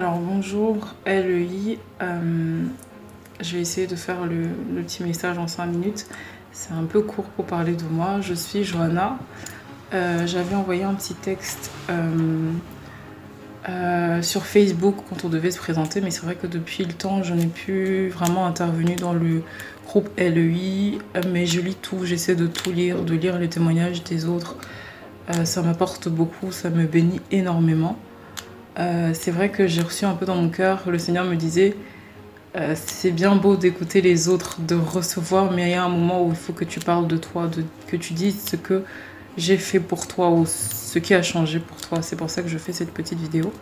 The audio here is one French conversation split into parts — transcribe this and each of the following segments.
Alors bonjour LEI, je vais essayer de faire le petit message en 5 minutes. C'est un peu court pour parler de moi. Je suis Johanna. J'avais envoyé un petit texte sur Facebook quand on devait se présenter, mais c'est vrai que depuis le temps, je n'ai plus vraiment intervenu dans le groupe LEI, mais je lis tout, j'essaie de tout lire, de lire les témoignages des autres. Ça m'apporte beaucoup, ça me bénit énormément. C'est vrai que j'ai reçu un peu dans mon cœur, le Seigneur me disait, c'est bien beau d'écouter les autres, de recevoir, mais il y a un moment où il faut que tu parles de toi, que tu dises ce que j'ai fait pour toi ou ce qui a changé pour toi. C'est pour ça que je fais cette petite vidéo.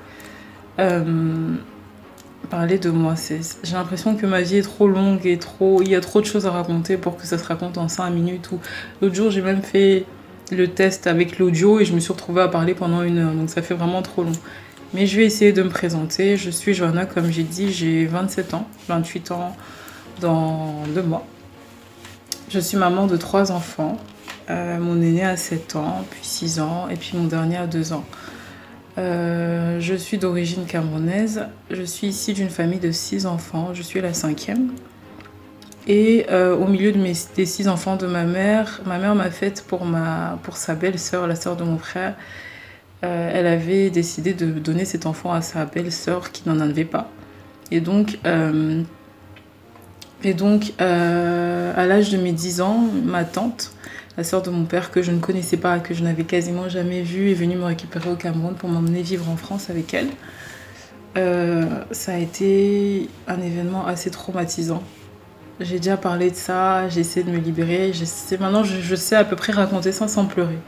Parler de moi, j'ai l'impression que ma vie est trop longue et il y a trop de choses à raconter pour que ça se raconte en 5 minutes. L'autre jour, j'ai même fait le test avec l'audio et je me suis retrouvée à parler pendant 1 heure, donc ça fait vraiment trop long. Mais je vais essayer de me présenter. Je suis Johanna, comme j'ai dit, j'ai 27 ans, 28 ans dans 2 mois. Je suis maman de 3 enfants. Mon aîné a 7 ans, puis 6 ans, et puis mon dernier a 2 ans. Je suis d'origine camerounaise. Je suis issue d'une famille de 6 enfants. Je suis la 5e. Et au milieu des 6 enfants de ma mère m'a faite pour sa belle-sœur, la sœur de mon frère. Elle avait décidé de donner cet enfant à sa belle-sœur qui n'en avait pas. Et donc, à l'âge de mes 10 ans, ma tante, la sœur de mon père que je ne connaissais pas, que je n'avais quasiment jamais vue, est venue me récupérer au Cameroun pour m'emmener vivre en France avec elle. Ça a été un événement assez traumatisant. J'ai déjà parlé de ça, j'ai essayé de me libérer. Maintenant, je sais à peu près raconter ça sans pleurer.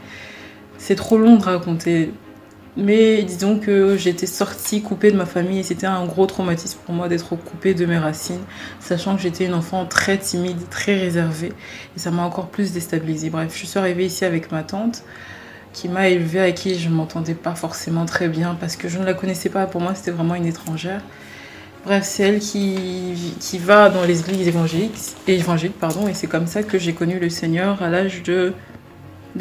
C'est trop long de raconter. Mais disons que j'étais sortie coupée de ma famille et c'était un gros traumatisme pour moi d'être coupée de mes racines, sachant que j'étais une enfant très timide, très réservée et ça m'a encore plus déstabilisée. Bref, je suis arrivée ici avec ma tante qui m'a élevée, avec qui je ne m'entendais pas forcément très bien parce que je ne la connaissais pas, pour moi c'était vraiment une étrangère. Bref, c'est elle qui va dans les églises évangéliques, et c'est comme ça que j'ai connu le Seigneur à l'âge de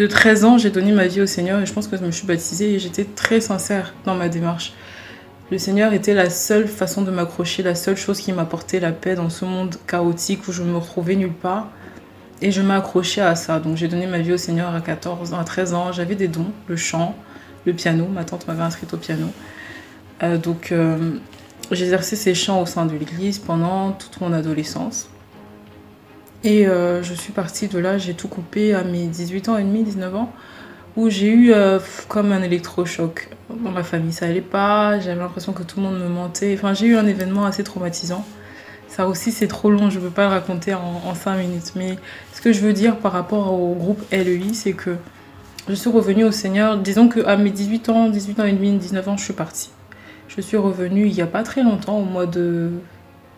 13 ans. J'ai donné ma vie au Seigneur et je pense que je me suis baptisée et j'étais très sincère dans ma démarche. Le Seigneur était la seule façon de m'accrocher, la seule chose qui m'apportait la paix dans ce monde chaotique où je me retrouvais nulle part. Et je m'accrochais à ça. Donc j'ai donné ma vie au Seigneur à 13 ans. J'avais des dons, le chant, le piano. Ma tante m'avait inscrite au piano. J'ai exercé ces chants au sein de l'église pendant toute mon adolescence. Et je suis partie de là, j'ai tout coupé à mes 18 ans et demi, 19 ans, où j'ai eu comme un électrochoc. Dans ma famille, ça allait pas, j'avais l'impression que tout le monde me mentait. Enfin, j'ai eu un événement assez traumatisant. Ça aussi, c'est trop long, je ne peux pas le raconter en 5 minutes. Mais ce que je veux dire par rapport au groupe LEI, c'est que je suis revenue au Seigneur. Disons qu'à mes 18 ans et demi, 19 ans, je suis partie. Je suis revenue il n'y a pas très longtemps, au mois de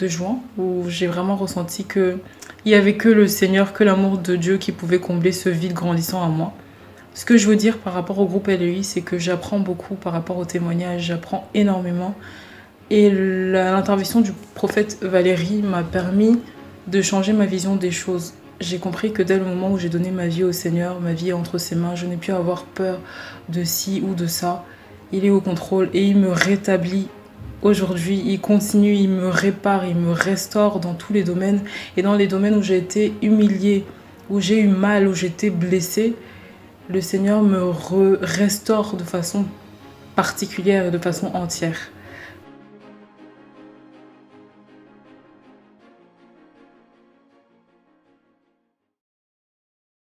juin, où j'ai vraiment ressenti que il n'y avait que le Seigneur, que l'amour de Dieu qui pouvait combler ce vide grandissant à moi. Ce que je veux dire par rapport au groupe LEI, c'est que j'apprends beaucoup par rapport aux témoignages, j'apprends énormément. Et l'intervention du prophète Valérie m'a permis de changer ma vision des choses. J'ai compris que dès le moment où j'ai donné ma vie au Seigneur, ma vie est entre ses mains, je n'ai plus à avoir peur de ci ou de ça. Il est au contrôle et il me rétablit. Aujourd'hui, il continue, il me répare, il me restaure dans tous les domaines. Et dans les domaines où j'ai été humiliée, où j'ai eu mal, où j'étais blessée, le Seigneur me restaure de façon particulière et de façon entière.